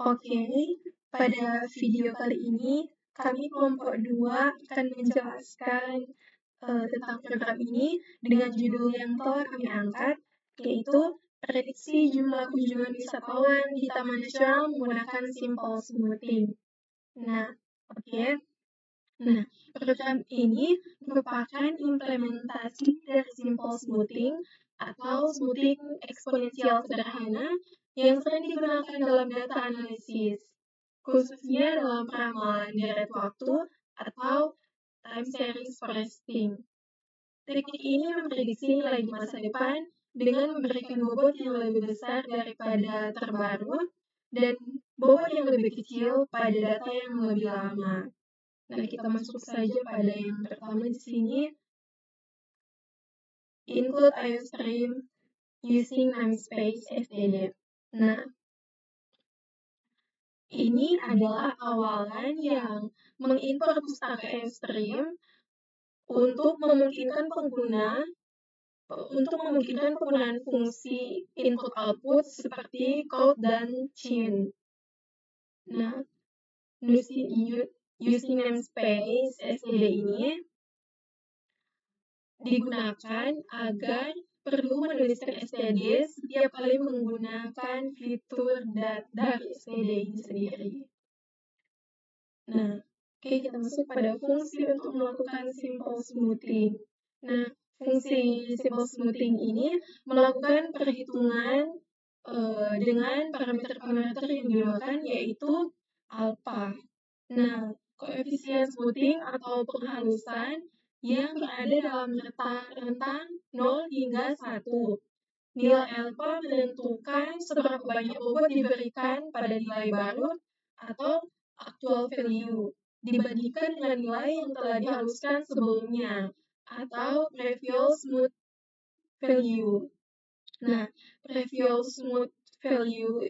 Oke, pada video kali ini kami kelompok 2 akan menjelaskan tentang program ini dengan judul yang telah kami angkat, yaitu prediksi jumlah kunjungan wisatawan di Taman Nasional menggunakan Simple Smoothing. Nah, oke. Nah, program ini merupakan implementasi dari Simple Smoothing atau smoothing eksponensial sederhana yang sering digunakan dalam data analisis, khususnya dalam peramalan deret waktu atau time series forecasting. Teknik ini memprediksi nilai di masa depan dengan memberikan bobot yang lebih besar daripada terbaru dan bobot yang lebih kecil pada data yang lebih lama. Nah, kita masuk saja pada yang pertama di sini. Include IOStream using namespace std. Nah, ini adalah awalan yang mengimport pustaka IOStream untuk memungkinkan penggunaan fungsi input-output seperti code dan chain. Nah, using namespace std ini digunakan agar perlu menuliskan std setiap kali menggunakan fitur dari std ini sendiri. Nah, oke, kita masuk pada fungsi untuk melakukan simple smoothing. Nah, fungsi simple smoothing ini melakukan perhitungan dengan parameter-parameter yang digunakan, yaitu alpha. Nah, koefisien smoothing atau penghalusan yang berada dalam rentang 0 hingga 1. Nilai alpha menentukan seberapa banyak bobot diberikan pada nilai baru atau actual value dibandingkan dengan nilai yang telah dihaluskan sebelumnya atau previous smooth value. Nah, previous smooth value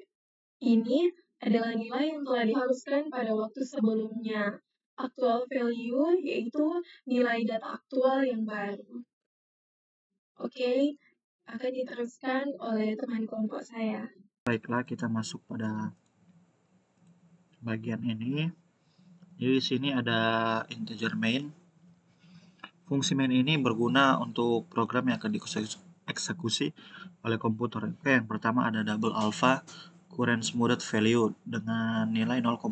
ini adalah nilai yang telah dihaluskan pada waktu sebelumnya. Actual value yaitu nilai data aktual yang baru. Oke, akan diteruskan oleh teman kelompok saya. Baiklah, kita masuk pada bagian ini. Jadi di sini ada integer main. Fungsi main ini berguna untuk program yang akan dieksekusi oleh komputer. Oke, yang pertama ada double alpha current smoothed value dengan nilai 0,0.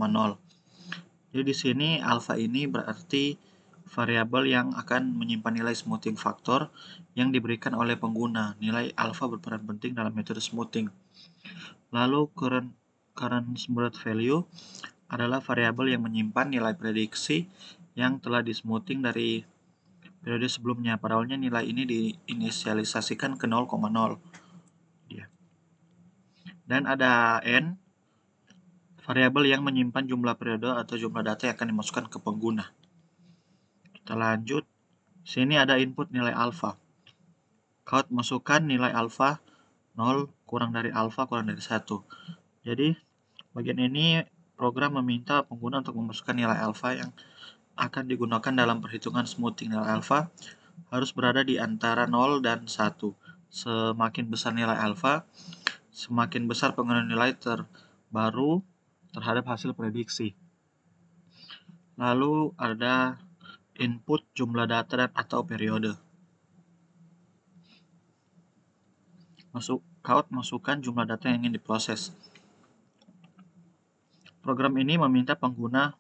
Jadi di sini alpha ini berarti variabel yang akan menyimpan nilai smoothing faktor yang diberikan oleh pengguna. Nilai alpha berperan penting dalam metode smoothing. Lalu current smoothed value adalah variabel yang menyimpan nilai prediksi yang telah di-smoothing dari periode sebelumnya. Padahalnya nilai ini diinisialisasikan ke 0,0. Dan ada n, variabel yang menyimpan jumlah periode atau jumlah data yang akan dimasukkan ke pengguna. Kita lanjut. Sini ada input nilai alpha. Count masukkan nilai alpha 0 kurang dari alpha kurang dari 1. Jadi bagian ini program meminta pengguna untuk memasukkan nilai alpha yang akan digunakan dalam perhitungan smoothing. Nilai alpha harus berada di antara 0 dan 1. Semakin besar nilai alpha, semakin besar penggunaan nilai terbaru terhadap hasil prediksi. Lalu ada input jumlah data dan atau periode. Count masukkan jumlah data yang ingin diproses. Program ini meminta pengguna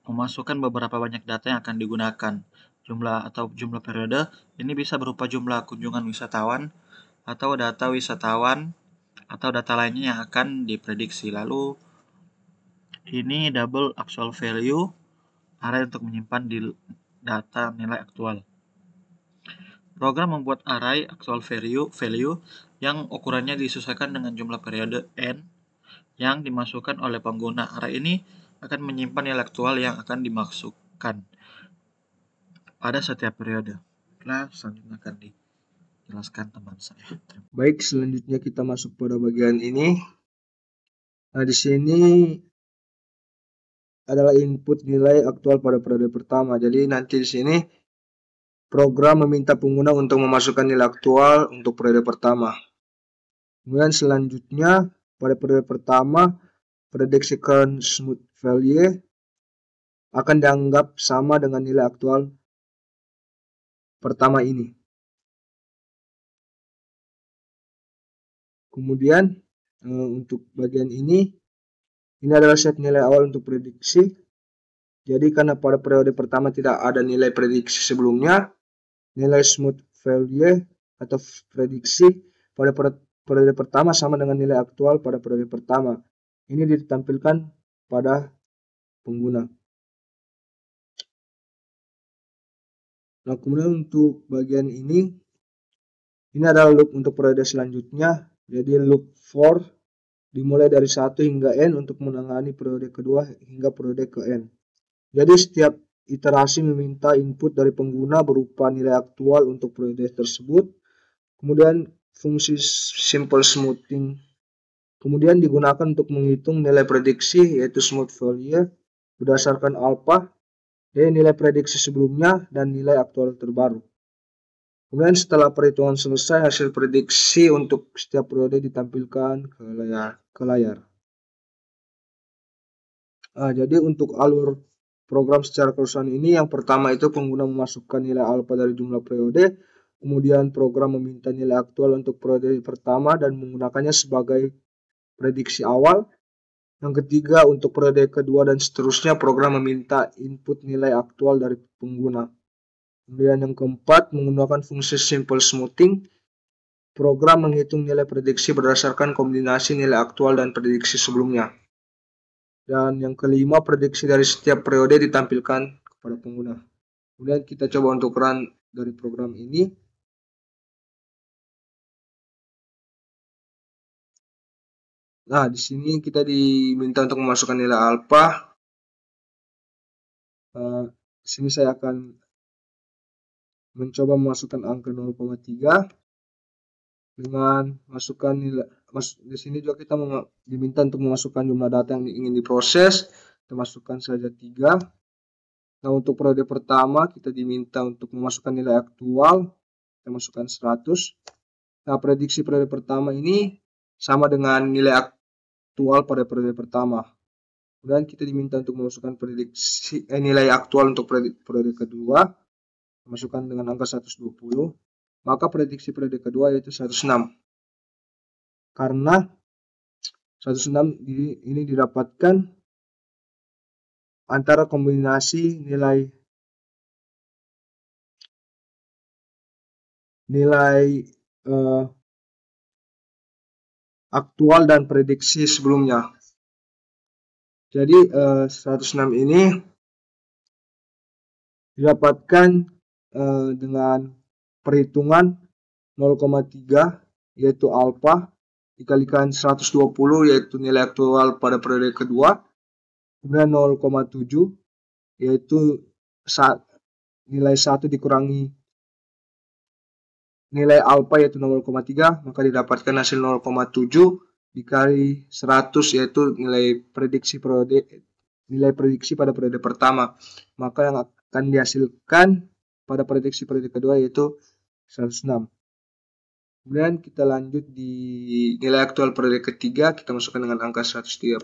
memasukkan beberapa banyak data yang akan digunakan. Jumlah periode ini bisa berupa jumlah kunjungan wisatawan atau data wisatawan atau data lainnya yang akan diprediksi. Lalu ini double actual value, array untuk menyimpan di data nilai aktual. Program membuat array actual value yang ukurannya disesuaikan dengan jumlah periode n yang dimasukkan oleh pengguna. Array ini akan menyimpan nilai aktual yang akan dimasukkan pada setiap periode. Nah, selanjutnya akan dijelaskan teman saya. Baik, selanjutnya kita masuk pada bagian ini. Nah, di sini adalah input nilai aktual pada periode pertama. Jadi nanti di sini program meminta pengguna untuk memasukkan nilai aktual untuk periode pertama. Kemudian selanjutnya pada periode pertama, prediksi current smooth value akan dianggap sama dengan nilai aktual pertama ini. Kemudian untuk bagian ini adalah set nilai awal untuk prediksi. Jadi karena pada periode pertama tidak ada nilai prediksi sebelumnya, nilai smooth value atau prediksi pada periode pertama sama dengan nilai aktual pada periode pertama. Ini ditampilkan pada pengguna. Nah, kemudian untuk bagian ini adalah loop untuk periode selanjutnya. Jadi loop for dimulai dari 1 hingga n untuk menangani periode kedua hingga periode ke n. Jadi setiap iterasi meminta input dari pengguna berupa nilai aktual untuk periode tersebut. Kemudian fungsi simple smoothing kemudian digunakan untuk menghitung nilai prediksi yaitu smooth value berdasarkan alpha, nilai prediksi sebelumnya dan nilai aktual terbaru. Kemudian setelah perhitungan selesai, hasil prediksi untuk setiap periode ditampilkan ke layar. Nah, jadi untuk alur program secara keseluruhan ini, yang pertama itu pengguna memasukkan nilai alpha dari jumlah periode, kemudian program meminta nilai aktual untuk periode pertama dan menggunakannya sebagai prediksi awal. Yang ketiga, untuk periode kedua dan seterusnya, program meminta input nilai aktual dari pengguna. Kemudian yang keempat, menggunakan fungsi simple smoothing, program menghitung nilai prediksi berdasarkan kombinasi nilai aktual dan prediksi sebelumnya. Dan yang kelima, prediksi dari setiap periode ditampilkan kepada pengguna. Kemudian kita coba untuk run dari program ini. Nah, di sini kita diminta untuk memasukkan nilai alpha. Di sini saya akan mencoba memasukkan angka 0,3 dengan masukkan nilai. Di sini juga kita diminta untuk memasukkan jumlah data yang ingin diproses. Kita masukkan saja 3. Nah, untuk periode pertama kita diminta untuk memasukkan nilai aktual. Kita masukkan 100. Nah, prediksi periode pertama ini sama dengan nilai aktual pada periode pertama. Kemudian kita diminta untuk memasukkan prediksi nilai aktual untuk periode kedua. Masukkan dengan angka 120, maka prediksi periode kedua yaitu 106. Karena 106 ini didapatkan antara kombinasi nilai aktual dan prediksi sebelumnya. Jadi 106 ini didapatkan dengan perhitungan 0,3 yaitu alpha dikalikan 120 yaitu nilai aktual pada periode kedua, kemudian 0,7 yaitu nilai 1 dikurangi nilai alpha yaitu 0,3, maka didapatkan hasil 0,7 dikali 100 yaitu nilai prediksi pada periode pertama. Maka yang akan dihasilkan pada prediksi periode kedua yaitu 106. Kemudian kita lanjut di nilai aktual periode ketiga, kita masukkan dengan angka 130,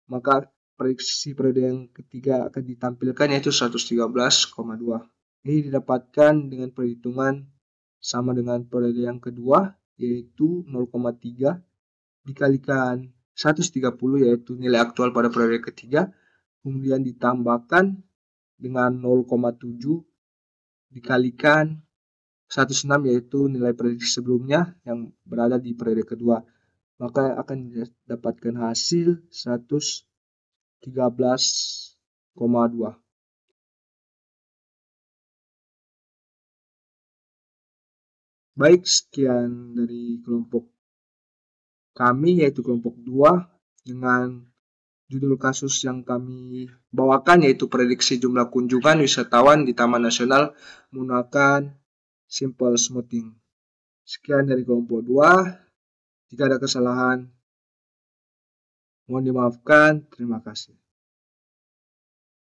maka prediksi periode yang ketiga akan ditampilkan yaitu 113,2. Ini didapatkan dengan perhitungan sama dengan periode yang kedua yaitu 0,3 dikalikan 130 yaitu nilai aktual pada periode ketiga, kemudian ditambahkan dengan 0,7 dikalikan 106 yaitu nilai prediksi sebelumnya yang berada di periode kedua, maka akan didapatkan hasil 113,2. Baik, sekian dari kelompok kami yaitu kelompok 2 dengan judul kasus yang kami bawakan yaitu prediksi jumlah kunjungan wisatawan di Taman Nasional menggunakan simple smoothing. Sekian dari kelompok 2. Jika ada kesalahan, mohon dimaafkan. Terima kasih.